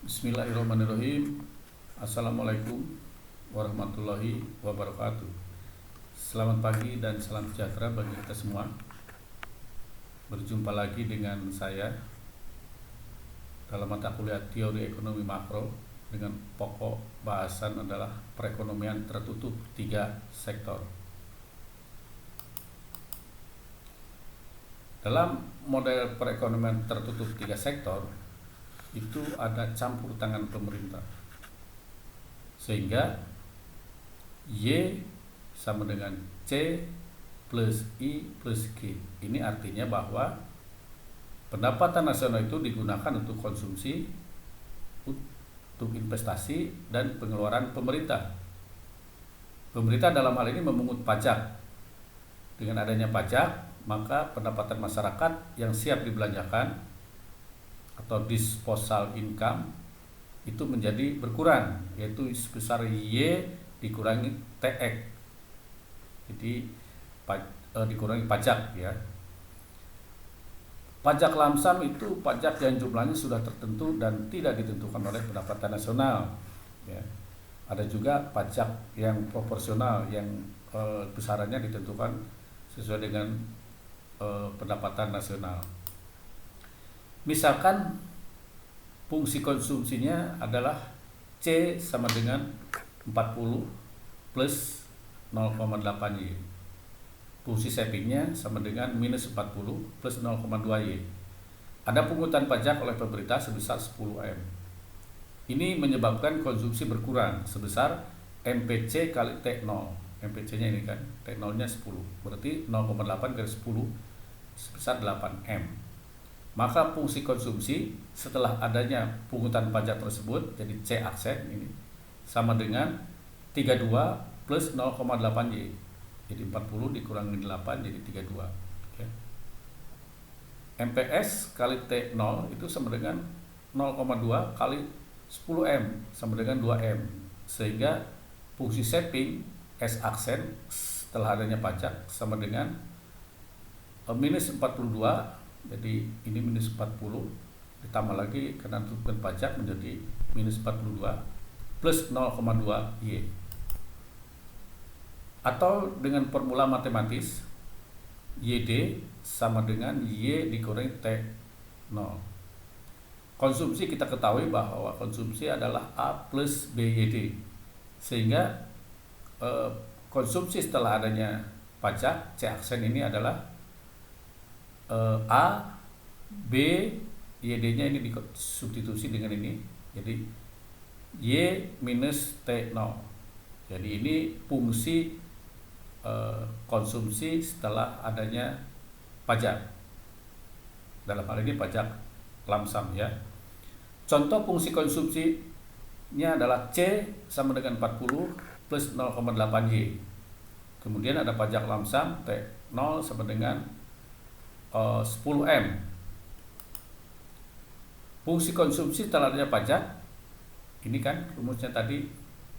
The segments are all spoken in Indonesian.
Bismillahirrahmanirrahim. Assalamualaikum warahmatullahi wabarakatuh. Selamat pagi dan salam sejahtera bagi kita semua. Berjumpa lagi dengan saya dalam mata kuliah teori ekonomi makro dengan pokok bahasan adalah perekonomian tertutup 3 sektor. Dalam model perekonomian tertutup 3 sektor itu ada campur tangan pemerintah, sehingga Y sama dengan C plus I plus G. Ini artinya bahwa pendapatan nasional itu digunakan untuk konsumsi, untuk investasi, dan pengeluaran pemerintah. Pemerintah dalam hal ini memungut pajak. Dengan adanya pajak, maka pendapatan masyarakat yang siap dibelanjakan atau disposal income itu menjadi berkurang, yaitu sebesar Y dikurangi TX, jadi dikurangi pajak ya. Pajak lamsam itu pajak yang jumlahnya sudah tertentu dan tidak ditentukan oleh pendapatan nasional ya. Ada juga pajak yang proporsional yang besarannya ditentukan sesuai dengan pendapatan nasional. Misalkan fungsi konsumsinya adalah C sama dengan 40 plus 0,8 Y. Fungsi savingnya sama dengan minus 40 plus 0,2 Y. Ada pungutan pajak oleh pemerintah sebesar 10 M. Ini menyebabkan konsumsi berkurang sebesar MPC kali T0. MPC-nya ini kan, T0-nya 10. Berarti 0,8 kali 10 sebesar 8 M. Maka fungsi konsumsi setelah adanya pungutan pajak tersebut, jadi C aksen ini sama dengan 32 plus 0,8 Y. Jadi 40 dikurangi 8 jadi 32 ya. MPS kali T0 itu sama dengan 0,2 kali 10 M sama dengan 2 M. Sehingga fungsi saving S aksen setelah adanya pajak sama dengan minus 42. Jadi ini minus 40 ditambah lagi karena tuntutan pajak menjadi minus 42 plus 0,2 Y. Atau dengan formula matematis YD sama dengan Y dikurangi T0. Konsumsi kita ketahui bahwa konsumsi adalah A plus BYD, sehingga konsumsi setelah adanya pajak C aksen ini adalah A, B, YD-nya ini disubstitusi dengan ini, jadi Y minus T0. Jadi ini fungsi konsumsi setelah adanya pajak. Dalam hal ini pajak lamsam ya. Contoh fungsi konsumsinya adalah C sama dengan 40 plus 0,8 Y. Kemudian ada pajak lamsam T0 sama dengan 10 M. Fungsi konsumsi setelah adanya pajak ini kan rumusnya tadi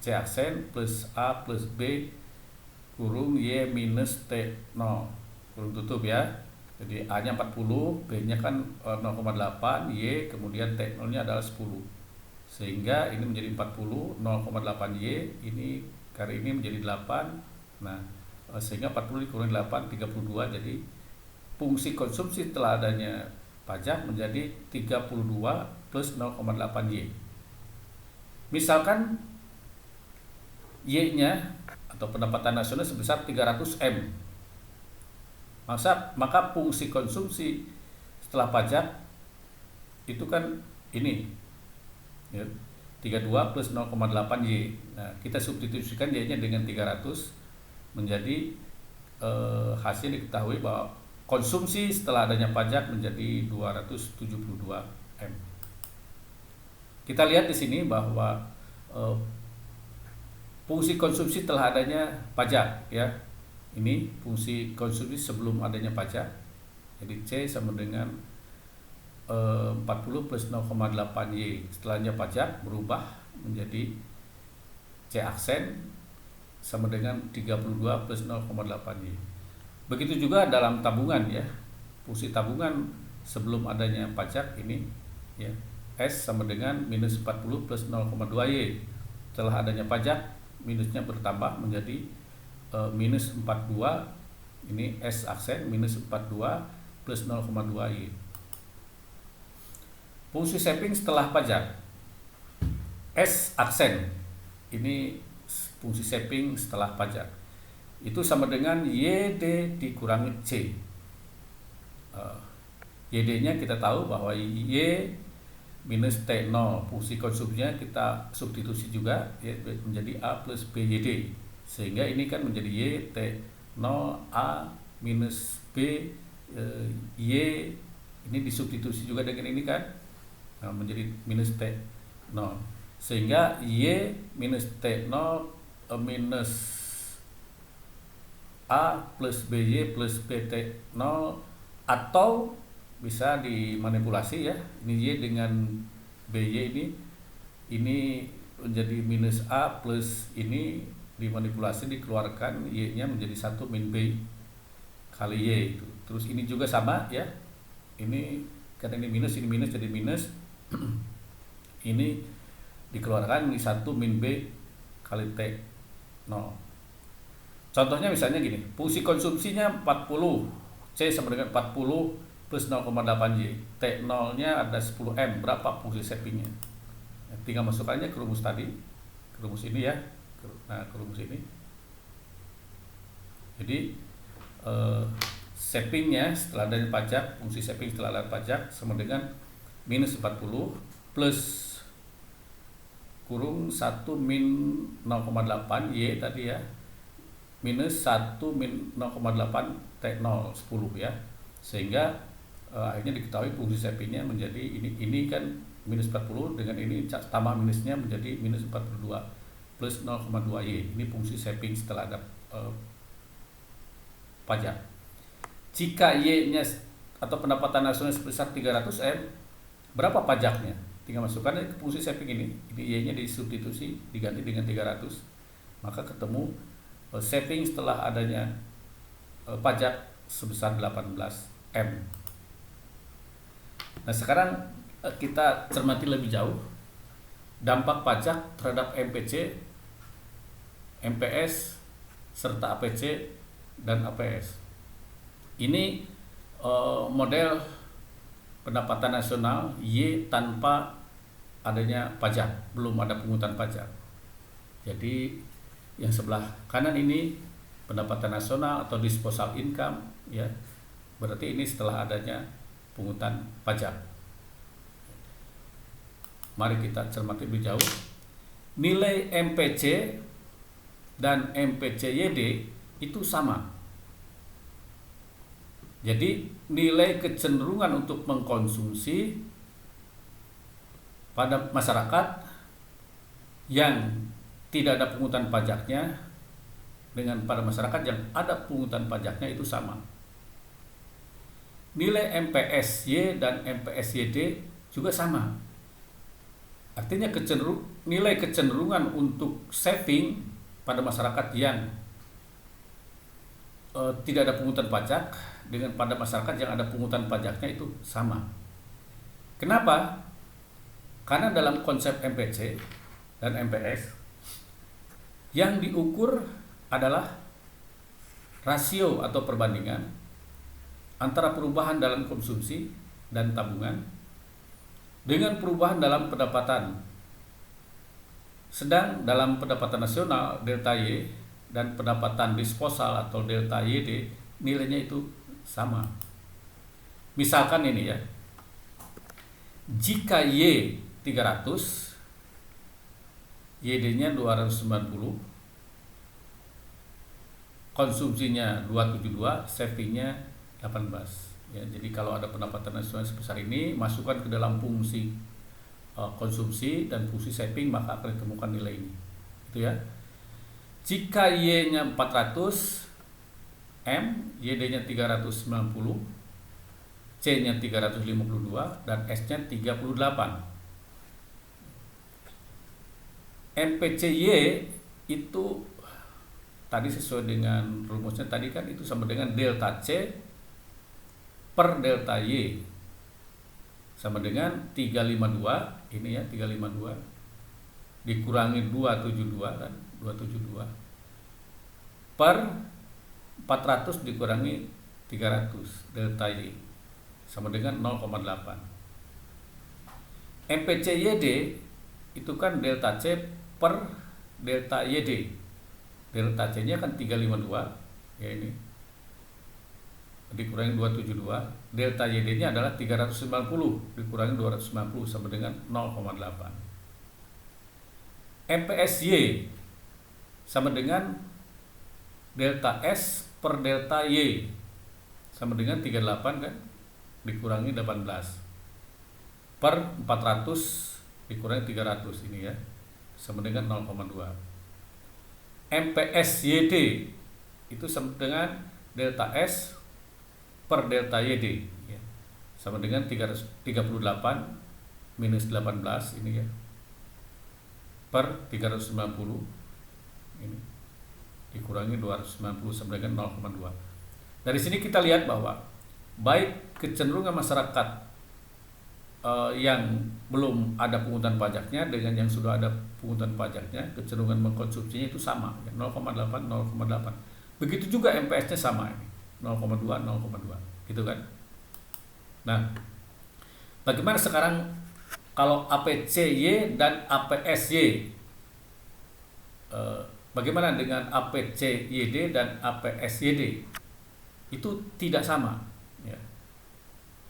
C aksen plus A plus B kurung Y minus T0 kurung tutup ya. Jadi A nya 40, B nya kan 0,8, Y kemudian T0 nya adalah 10, sehingga ini menjadi 40, 0,8 Y ini kali ini menjadi 8. Nah sehingga 40 dikurangi 8 32. Jadi fungsi konsumsi setelah adanya pajak menjadi 32 plus 0,8 Y. Misalkan Y-nya atau pendapatan nasional sebesar 300 M. Maka fungsi konsumsi setelah pajak itu kan ini ya, 32 plus 0,8 Y. Nah, kita substitusikan Y-nya dengan 300 menjadi hasil diketahui bahwa konsumsi setelah adanya pajak menjadi 272 M. Kita lihat di sini bahwa fungsi konsumsi setelah adanya pajak ya. Ini fungsi konsumsi sebelum adanya pajak. Jadi C sama dengan 40 plus 0,8 Y. Setelahnya pajak berubah menjadi C aksen sama dengan 32 plus 0,8 Y. Begitu juga dalam tabungan ya. Fungsi tabungan sebelum adanya pajak ini ya, S sama dengan minus 40 plus 0,2 Y. Setelah adanya pajak, minusnya bertambah menjadi minus 42. Ini S aksen minus 42 plus 0,2 Y. Fungsi shaping setelah pajak. S aksen ini fungsi shaping setelah pajak. Itu sama dengan YD dikurangi C. YD-nya kita tahu bahwa Y minus T0, fungsi konsumsinya kita substitusi juga ya, menjadi A plus BYD, sehingga ini kan menjadi Y T0 A minus B Y, ini disubstitusi juga dengan ini kan, menjadi minus T0, sehingga Y minus T0 minus A plus BY plus BT0, atau bisa dimanipulasi ya, ini Y dengan BY ini menjadi minus A plus ini dimanipulasi, dikeluarkan Y nya menjadi 1 min B kali Y itu. Terus ini juga sama ya, ini karena ini minus jadi minus ini dikeluarkan ini 1 min B kali T0. Contohnya misalnya gini, fungsi konsumsinya 40, C sama dengan 40 plus 0,8 Y, T0 nya ada 10 M, berapa fungsi shapingnya? Tinggal masukkannya ke rumus tadi, ke rumus ini ya, nah ke rumus ini. Jadi shapingnya setelah adanya pajak, fungsi shaping setelah adanya pajak sama dengan minus 40 plus kurung 1 min 0,8 Y tadi ya, minus 1 min 0,8 T0 10 ya, sehingga akhirnya diketahui fungsi shapingnya menjadi ini kan minus 40 dengan ini tambah minusnya menjadi minus 42 plus 0,2 Y. Ini fungsi shaping setelah ada pajak. Jika Y-nya atau pendapatan nasional sebesar 300 M, berapa pajaknya? Tinggal masukkan ke fungsi shaping ini Y-nya disubstitusi, diganti dengan 300, maka ketemu shaping setelah adanya pajak sebesar 18 M. Nah sekarang kita cermati lebih jauh dampak pajak terhadap MPC, MPS, serta APC dan APS. Ini model pendapatan nasional Y tanpa adanya pajak, belum ada pungutan pajak. Jadi yang sebelah kanan ini pendapatan nasional atau disposal income ya, berarti ini setelah adanya pungutan pajak. Mari kita cermati lebih jauh. Nilai MPC dan MPCYD itu sama. Jadi nilai kecenderungan untuk mengkonsumsi pada masyarakat yang tidak ada pungutan pajaknya dengan pada masyarakat yang ada pungutan pajaknya itu sama. Nilai MPSY dan MPSYD juga sama. Artinya nilai kecenderungan untuk saving pada masyarakat yang tidak ada pungutan pajak dengan pada masyarakat yang ada pungutan pajaknya itu sama. Kenapa? Karena dalam konsep MPC dan MPS yang diukur adalah rasio atau perbandingan antara perubahan dalam konsumsi dan tabungan dengan perubahan dalam pendapatan. Sedang dalam pendapatan nasional delta Y dan pendapatan disposal atau delta YD nilainya itu sama. Misalkan ini ya, jika Y 300, YD-nya 290, konsumsinya 272, savingnya 18 ya. Jadi kalau ada pendapatan nasional sebesar ini, masukkan ke dalam fungsi konsumsi dan fungsi saving, maka akan ditemukan nilai ini itu ya. Jika Y-nya 400 M, YD-nya 390, C-nya 352 dan S-nya 38. MPCY itu tadi sesuai dengan rumusnya tadi kan, itu sama dengan delta C per delta Y sama dengan 352 ini ya, 352 dikurangi 272 kan, 272 per 400 dikurangi 300 delta Y sama dengan 0,8. MPCYD itu kan delta C per delta YD. Delta C nya kan 352 ya, ini dikurangi 272, delta YD nya adalah 390 dikurangi 290 sama dengan 0,8. MPSY sama dengan delta S per delta Y sama dengan 38 kan, dikurangi 18 per 400 dikurangi 300 ini ya, sama dengan 0,2. MPSYD itu sama dengan delta S per delta YD ya, sama dengan 38 minus 18 ini ya, per 390 ini dikurangi 290 sama dengan 0,2. Dari sini kita lihat bahwa baik kecenderungan masyarakat yang belum ada pungutan pajaknya dengan yang sudah ada pungutan pajaknya, kecenderungan mengkonsumsinya itu sama ya, 0,8 0,8. Begitu juga MPS-nya sama ini 0,2 0,2 gitu kan. Nah, bagaimana sekarang kalau APCY dan APSY? Bagaimana dengan APCYD dan APSYD? Itu tidak sama ya.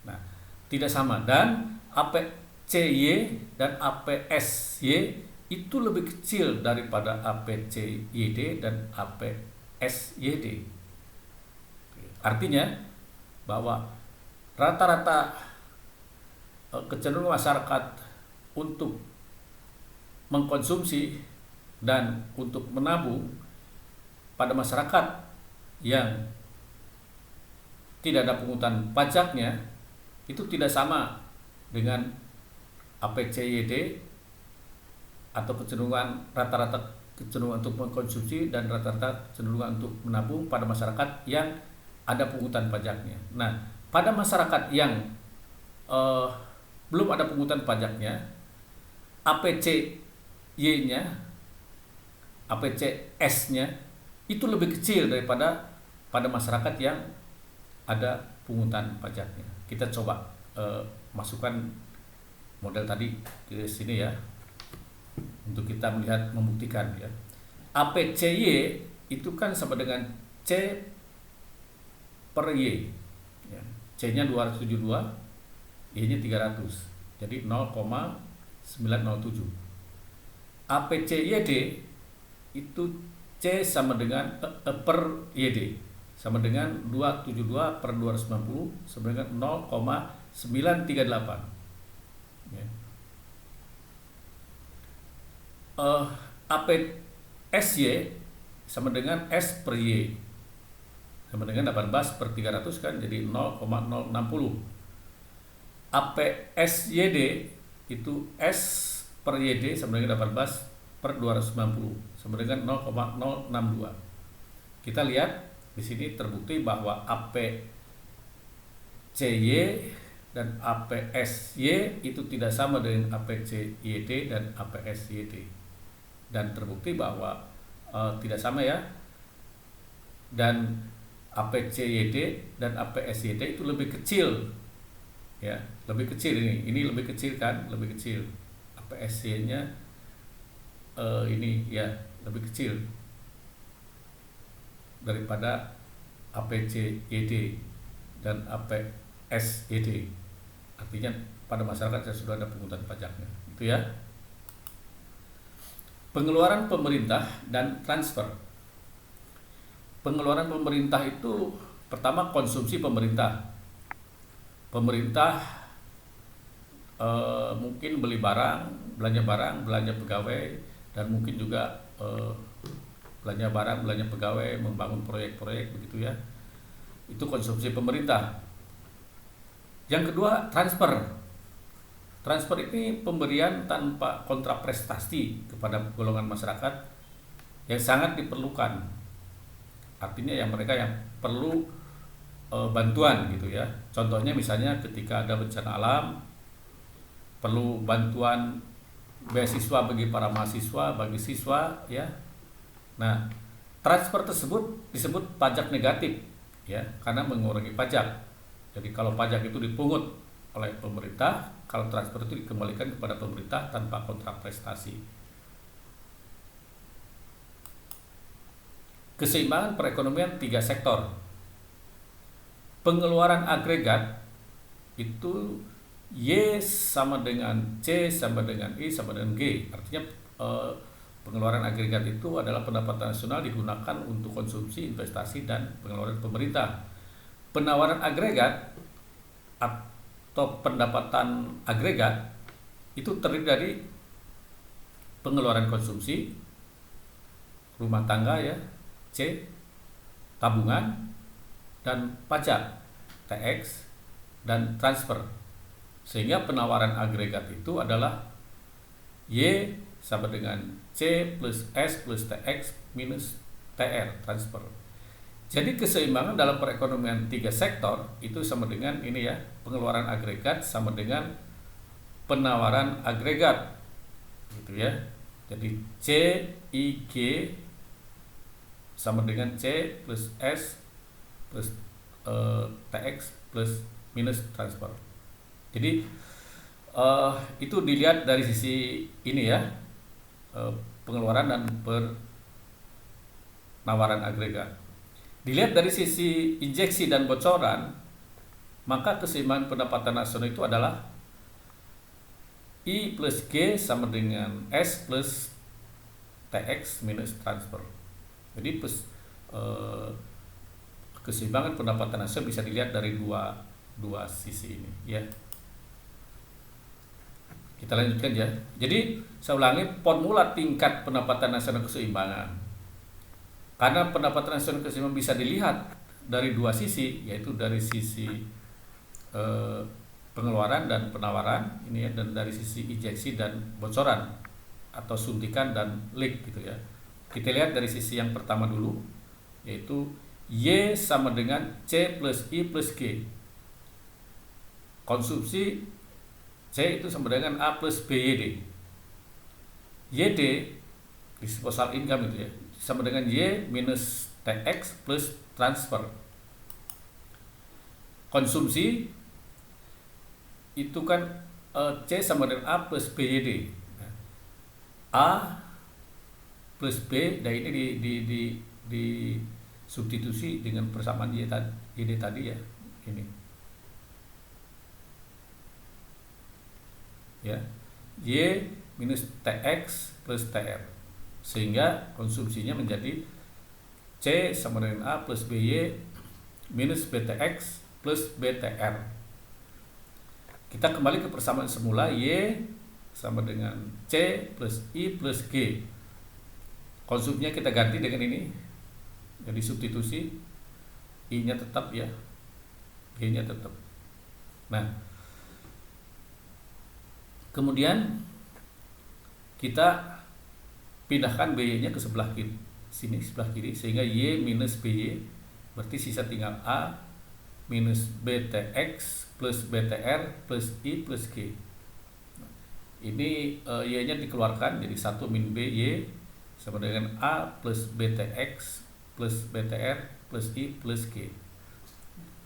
Nah, tidak sama, dan APCY dan APSY itu lebih kecil daripada APCYD dan APSYD. Artinya bahwa rata-rata kecenderungan masyarakat untuk mengkonsumsi dan untuk menabung pada masyarakat yang tidak ada pungutan pajaknya itu tidak sama dengan APCYD atau kecenderungan rata-rata kecenderungan untuk mengkonsumsi dan rata-rata kecenderungan untuk menabung pada masyarakat yang ada pungutan pajaknya. Nah, pada masyarakat yang belum ada pungutan pajaknya, APCY-nya, APCS-nya itu lebih kecil daripada pada masyarakat yang ada pungutan pajaknya. Kita coba masukkan model tadi ke sini ya, untuk kita melihat, membuktikan ya. APCY itu kan sama dengan C per Y ya. C-nya 272, Y-nya 300, jadi 0,907. APCYD itu C sama dengan per YD sama dengan 272 per 290 sama dengan 0,938 ya. APSY sama dengan S per Y sama dengan 18 per 300 kan, jadi 0,060. APSYD itu S per YD sama dengan 18 per 290 sama dengan 0,062. Kita lihat di sini terbukti bahwa APCY dan APSY itu tidak sama dengan APCYD dan APSYD, dan terbukti bahwa tidak sama ya. Dan APCYD dan APSYD itu lebih kecil ya, lebih kecil ini lebih kecil kan, lebih kecil. APSY-nya ini ya lebih kecil daripada APCYD dan APSYD. Artinya pada masyarakat yang sudah ada pungutan pajaknya itu ya. Pengeluaran pemerintah dan transfer. Pengeluaran pemerintah itu pertama konsumsi pemerintah. Pemerintah mungkin beli barang, belanja pegawai, dan mungkin juga belanja barang, belanja pegawai, membangun proyek-proyek begitu ya. Itu konsumsi pemerintah. Yang kedua, transfer. Transfer ini pemberian tanpa kontraprestasi kepada golongan masyarakat yang sangat diperlukan. Artinya yang mereka yang perlu bantuan gitu ya. Contohnya misalnya ketika ada bencana alam, perlu bantuan beasiswa bagi para mahasiswa, bagi siswa ya. Nah, transfer tersebut disebut pajak negatif ya, karena mengurangi pajak. Jadi kalau pajak itu dipungut oleh pemerintah, kalau transfer itu dikembalikan kepada pemerintah tanpa kontrak prestasi. Keseimbangan perekonomian 3 sektor. Pengeluaran agregat itu Y sama dengan C sama dengan I sama dengan G. Artinya pengeluaran agregat itu adalah pendapatan nasional digunakan untuk konsumsi, investasi, dan pengeluaran pemerintah. Penawaran agregat atau pendapatan agregat itu terdiri dari pengeluaran konsumsi, rumah tangga ya, C, tabungan, dan pajak, TX, dan transfer. Sehingga penawaran agregat itu adalah Y sama dengan C plus S plus TX minus TR, transfer. Jadi keseimbangan dalam perekonomian 3 sektor itu sama dengan ini ya, pengeluaran agregat sama dengan penawaran agregat gitu ya. Jadi C I G sama dengan C plus S plus TX plus minus transfer. Jadi itu dilihat dari sisi ini ya, pengeluaran dan penawaran agregat. Dilihat dari sisi injeksi dan bocoran, maka keseimbangan pendapatan nasional itu adalah I plus G sama dengan S plus TX minus transfer. Jadi keseimbangan pendapatan nasional bisa dilihat dari dua sisi ini ya. Kita lanjutkan ya. Jadi saya ulangi, formula tingkat pendapatan nasional keseimbangan. Karena pendapatan nasional keseimbangan bisa dilihat dari dua sisi, yaitu dari sisi pengeluaran dan penawaran ini ya, dan dari sisi injeksi dan bocoran atau suntikan dan leak gitu ya. Kita lihat dari sisi yang pertama dulu, yaitu Y sama dengan C plus I plus G. Konsumsi C itu sama dengan A plus BYD. YD, disposal income itu ya, sama dengan Y minus TX plus transfer. Konsumsi itu kan C sama dengan A plus BYD. A plus B, dan ini di substitusi dengan persamaan YD tadi ya, ini ya, Y minus TX plus TR, sehingga konsumsinya menjadi C sama dengan A plus BY minus BTX plus BTR. Kita kembali ke persamaan semula, Y sama dengan C plus I plus G. Konsumsinya kita ganti dengan ini, jadi substitusi, I-nya tetap ya, G-nya tetap. Nah, kemudian kita pindahkan BY-nya ke sebelah kiri, sini sebelah kiri, sehingga Y minus BY, berarti sisa tinggal A minus BTX plus BTR plus I plus G. Ini Y-nya dikeluarkan, jadi 1 min BY sama dengan A plus BTX plus BTR plus I plus G.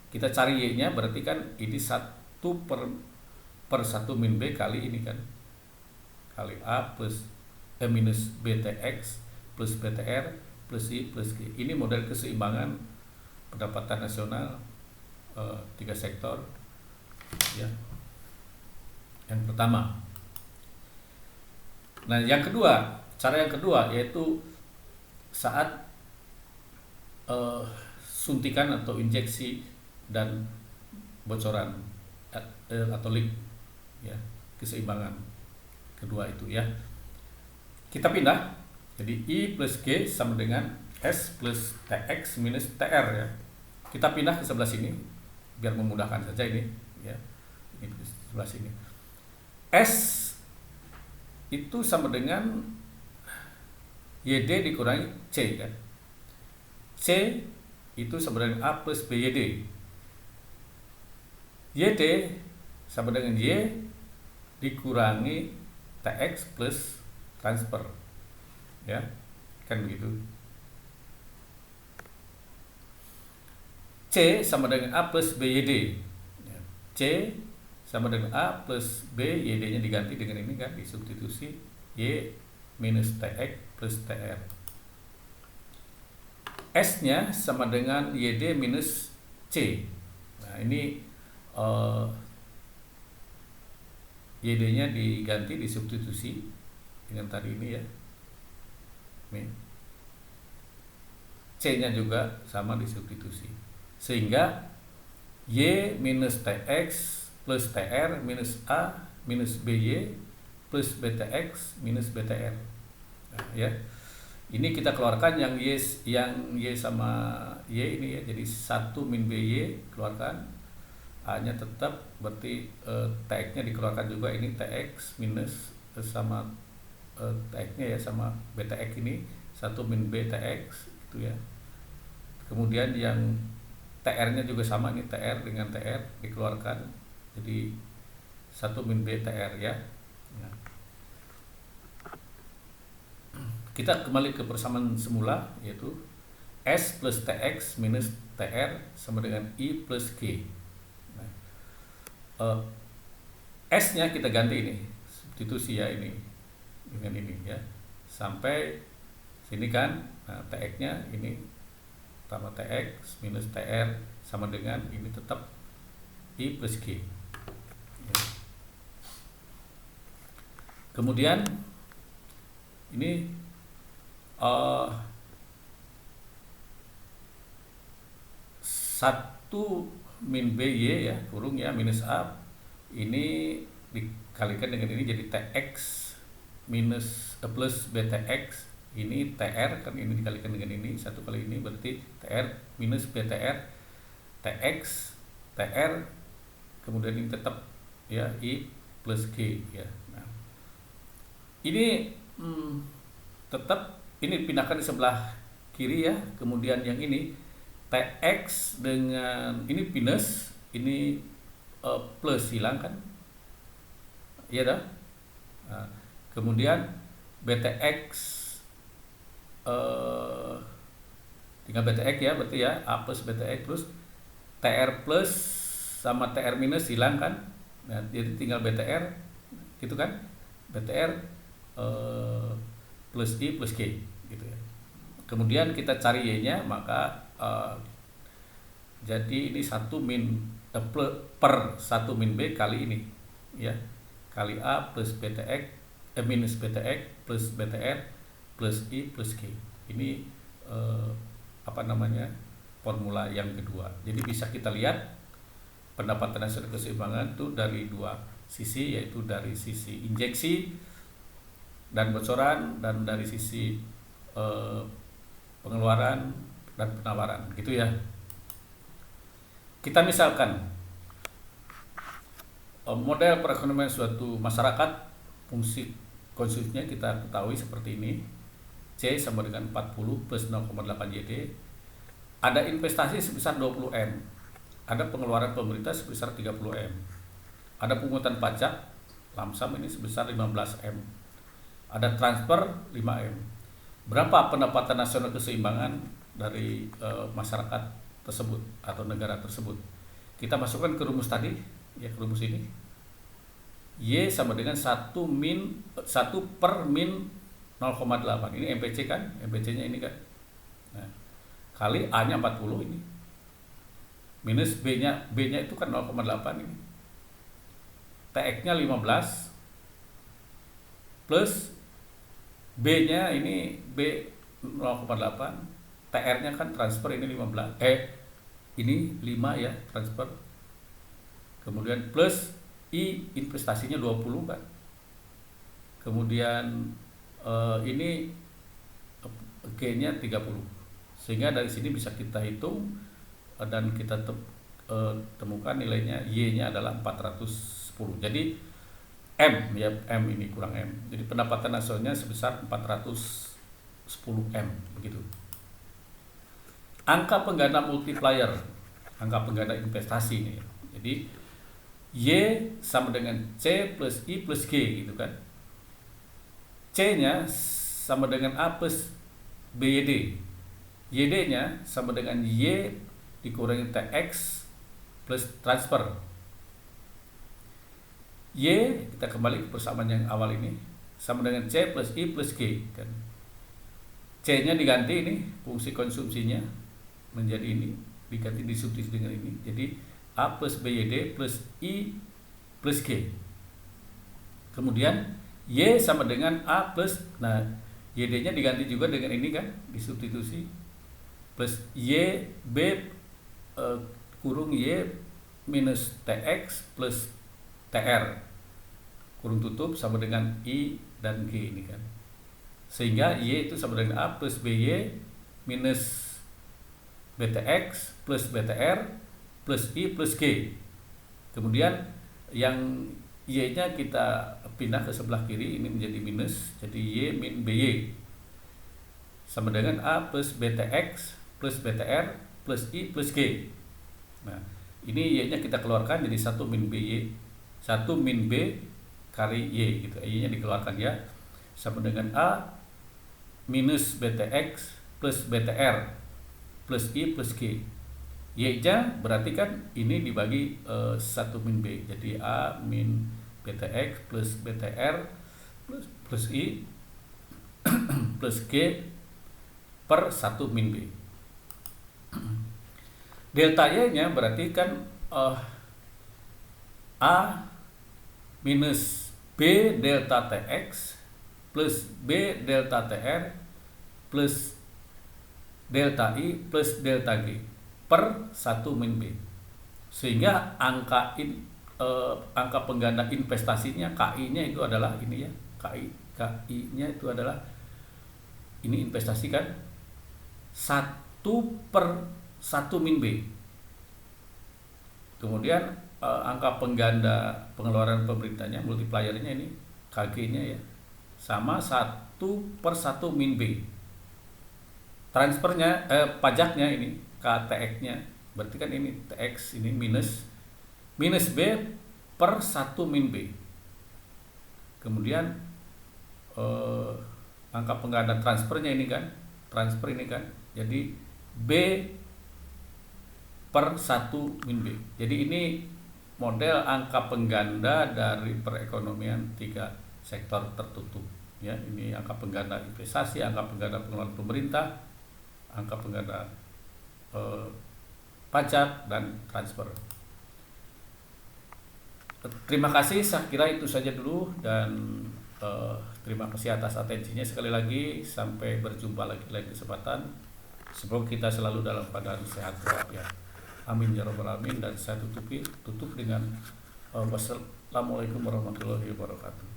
Kita cari Y-nya, berarti kan ini 1 per 1 min B kali ini kan, kali A plus minus BTX plus BTR plus I plus G. Ini model keseimbangan pendapatan nasional 3 sektor ya. Yang pertama. Nah, yang kedua, cara yang kedua yaitu saat suntikan atau injeksi dan bocoran atau leak ya, keseimbangan kedua itu ya. Kita pindah, jadi I plus G sama dengan S plus TX minus TR ya. Kita pindah ke sebelah sini biar memudahkan saja ini ya. Ini ke sebelah sini. S itu sama dengan YD dikurangi C kan. C itu sama dengan A plus BYD. YD sama dengan Y dikurangi TX plus transfer, ya kan begitu. C sama dengan A plus BYD, ya. C sama dengan A plus B, YD nya diganti dengan ini kan, disubstitusi Y minus TX plus TR. S nya sama dengan YD minus C. Nah ini YD nya diganti, disubstitusi dengan tadi ini ya. C nya juga sama, disubstitusi, sehingga Y minus TX plus TR minus A minus BY plus BTX minus BTR. Nah, ya. Ini kita keluarkan yang Y sama Y ini ya, jadi 1 min BY keluarkan, A-nya tetap, berarti TX-nya dikeluarkan juga, ini TX minus sama TX-nya ya sama BTX, ini 1 min BTX gitu ya. Kemudian yang TR-nya juga sama, ini TR dengan TR dikeluarkan, jadi 1 min BTR ya. Nah, kita kembali ke persamaan semula, yaitu S plus TX minus TR sama dengan I plus G. Nah, S-nya kita ganti ini, substitusi ya, ini dengan ini ya, sampai sini kan. Nah, TX-nya ini tambah TX minus TR sama dengan ini tetap I plus G. Kemudian ini 1 min BY ya, kurung ya, minus A, ini dikalikan dengan ini jadi TX minus plus BTX, ini TR kan, ini dikalikan dengan ini, 1 kali ini berarti TR minus BTR, TX TR, kemudian ini tetap ya I plus G ya. Nah, ini tetap ini pindahkan di sebelah kiri ya. Kemudian yang ini TX dengan ini minus, ini plus, hilang kan, iya dah. Nah, kemudian BTX tinggal BTX ya, berarti ya A plus BTX plus TR plus sama TR minus hilang kan. Nah, jadi tinggal BTR gitu kan, BTR plus I plus G gitu ya. Kemudian kita cari Y-nya, maka jadi ini 1 min per 1 min B kali ini ya, kali A plus BTX minus BTX plus BTR plus I plus G. Ini formula yang kedua. Jadi bisa kita lihat pendapatan nasional keseimbangan itu dari dua sisi, yaitu dari sisi injeksi dan bocoran, dan dari sisi pengeluaran dan penawaran gitu ya. Kita misalkan model perekonomian suatu masyarakat, fungsi konsumsinya kita ketahui seperti ini. C sama dengan 40 plus 0,8 YD. Ada investasi sebesar 20 M. Ada pengeluaran pemerintah sebesar 30 M. Ada pungutan pajak lamsam ini sebesar 15 M. Ada transfer 5 M. Berapa pendapatan nasional keseimbangan dari masyarakat tersebut atau negara tersebut? Kita masukkan ke rumus tadi, ya, ke rumus ini. Y sama dengan 1 per min 0,8. Ini MPC kan, MPC-nya ini kan. Nah, kali A-nya 40 ini. Minus B-nya itu kan 0,8 ini. TX-nya 15 plus B-nya ini B 0,8, TR-nya kan transfer ini 15. Ini 5 ya, transfer. Kemudian plus I investasinya 20 kan. Kemudian ini G-nya 30. Sehingga dari sini bisa kita hitung dan kita temukan nilainya, Y-nya adalah 410. Jadi M ya, M ini kurang M. Jadi pendapatan nasionalnya sebesar 410 M begitu. Angka pengganda multiplier, angka pengganda investasi ini. Jadi Y sama dengan C plus I plus G gitu kan. C-nya sama dengan A plus BYD. YD-nya sama dengan Y dikurangi TX plus transfer. Y, kita kembali ke persamaan yang awal ini, sama dengan C plus I plus G kan. C-nya diganti ini, fungsi konsumsinya menjadi ini, diganti disubstitusi dengan ini. Jadi A plus BYD plus I plus G. Kemudian Y sama dengan A plus, nah YD-nya diganti juga dengan ini kan, disubstitusi, plus YB kurung Y minus TX plus TR kurung tutup sama dengan I dan G ini kan. Sehingga Y itu sama dengan A plus BY minus BTX plus BTR plus I plus G. Kemudian yang Y-nya kita pindah ke sebelah kiri, ini menjadi minus, jadi Y min BY sama dengan A plus BTX plus BTR plus I plus G. Nah, ini Y-nya kita keluarkan jadi 1 min BY, 1 min B kali Y gitu. Y-nya dikeluarkan ya, sama dengan A minus BTX plus BTR plus I plus G. Y-nya berarti kan ini dibagi 1 min B, jadi A min BTX plus BTR plus I plus G per 1 min B. Delta Y-nya berarti kan A minus B delta TX plus B delta TR plus delta I plus delta G per 1 min B. Sehingga angka pengganda investasinya KI-nya itu adalah ini ya, KI-nya itu adalah ini investasi kan 1 per 1 min B. Kemudian angka pengganda pengeluaran pemerintahnya, multipliernya ini KG-nya ya, sama 1 per 1 min B. Transfernya pajaknya ini KTX-nya berarti kan ini TX ini minus B per 1 min B. Kemudian angka pengganda transfernya ini kan, transfer ini kan, jadi B per 1 min B. Jadi ini model angka pengganda dari perekonomian 3 sektor tertutup ya. Ini angka pengganda investasi, angka pengganda pengeluaran pemerintah, angka pengganda pajak dan transfer. Terima kasih, saya kira itu saja dulu, dan terima kasih atas atensinya sekali lagi. Sampai berjumpa lagi lain kesempatan. Semoga kita selalu dalam keadaan sehat walafiat. Amin ya rabbal alamin. Dan saya tutup dengan wassalamualaikum warahmatullahi wabarakatuh.